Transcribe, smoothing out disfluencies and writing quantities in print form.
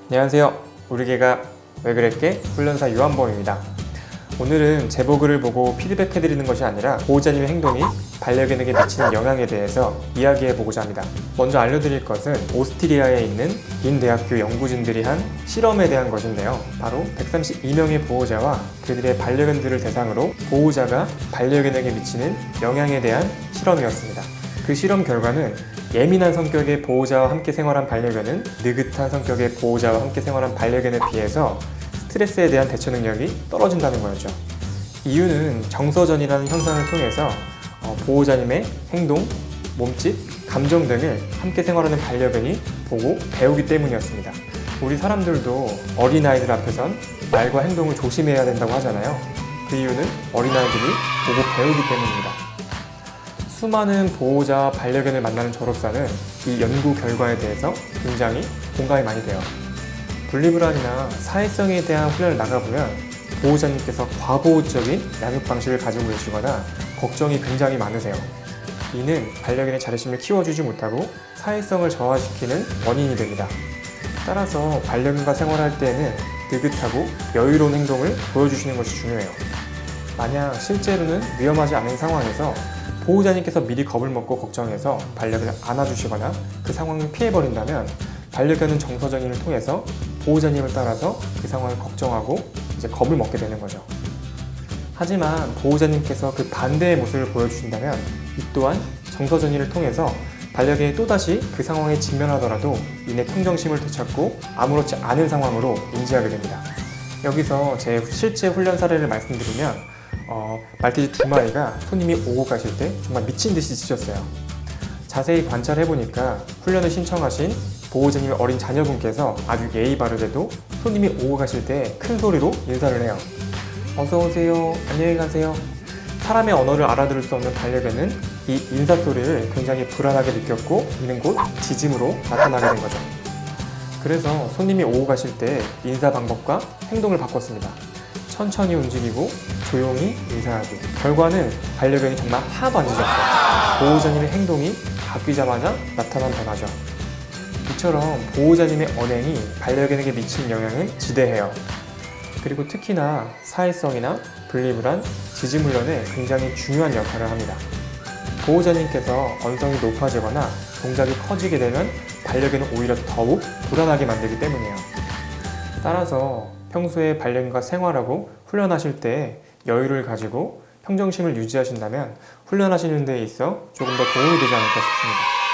안녕하세요. 우리 개가 왜 그랬게 훈련사 유한범입니다. 오늘은 제보글을 보고 피드백해드리는 것이 아니라 보호자님의 행동이 반려견에게 미치는 영향에 대해서 이야기해보고자 합니다. 먼저 알려드릴 것은 오스트리아에 있는 인 대학교 연구진들이 한 실험에 대한 것인데요. 바로 132명의 보호자와 그들의 반려견들을 대상으로 보호자가 반려견에게 미치는 영향에 대한 실험이었습니다. 그 실험 결과는 예민한 성격의 보호자와 함께 생활한 반려견은 느긋한 성격의 보호자와 함께 생활한 반려견에 비해서 스트레스에 대한 대처 능력이 떨어진다는 거였죠. 이유는 정서전이라는 현상을 통해서 보호자님의 행동, 몸짓, 감정 등을 함께 생활하는 반려견이 보고 배우기 때문이었습니다. 우리 사람들도 어린아이들 앞에선 말과 행동을 조심해야 된다고 하잖아요. 그 이유는 어린아이들이 보고 배우기 때문입니다. 수많은 보호자와 반려견을 만나는 저로서는 이 연구 결과에 대해서 굉장히 공감이 많이 돼요. 분리불안이나 사회성에 대한 훈련을 나가보면 보호자님께서 과보호적인 양육 방식을 가지고 계시거나 걱정이 굉장히 많으세요. 이는 반려견의 자립심을 키워주지 못하고 사회성을 저하시키는 원인이 됩니다. 따라서 반려견과 생활할 때에는 느긋하고 여유로운 행동을 보여주시는 것이 중요해요. 만약 실제로는 위험하지 않은 상황에서 보호자님께서 미리 겁을 먹고 걱정해서 반려견을 안아주시거나 그 상황을 피해버린다면 반려견은 정서전이를 통해서 보호자님을 따라서 그 상황을 걱정하고 이제 겁을 먹게 되는 거죠. 하지만 보호자님께서 그 반대의 모습을 보여주신다면 이 또한 정서전이를 통해서 반려견이 또다시 그 상황에 직면하더라도 이내 평정심을 되찾고 아무렇지 않은 상황으로 인지하게 됩니다. 여기서 제 실제 훈련 사례를 말씀드리면 말티즈 2마리가 손님이 오고 가실 때 정말 미친 듯이 짖었어요. 자세히 관찰해보니까 훈련을 신청하신 보호자님의 어린 자녀분께서 아주 예의 바르게도 손님이 오고 가실 때 큰 소리로 인사를 해요. 어서오세요, 안녕히 가세요. 사람의 언어를 알아들을 수 없는 반려견은 이 인사 소리를 굉장히 불안하게 느꼈고 이는 곧 짖음으로 나타나게 된 거죠. 그래서 손님이 오고 가실 때 인사 방법과 행동을 바꿨습니다. 천천히 움직이고 조용히 인사하기. 결과는 반려견이 정말 하나도 안 짖었어요. 보호자님의 행동이 바뀌자마자 나타난 변화죠. 이처럼 보호자님의 언행이 반려견에게 미치는 영향은 지대해요. 그리고 특히나 사회성이나 분리불안, 짖음 훈련에 굉장히 중요한 역할을 합니다. 보호자님께서 언성이 높아지거나 동작이 커지게 되면 반려견은 오히려 더욱 불안하게 만들기 때문이에요. 따라서 평소에 반려견과 생활하고 훈련하실 때 여유를 가지고 평정심을 유지하신다면 훈련하시는 데 있어 조금 더 도움이 되지 않을까 싶습니다.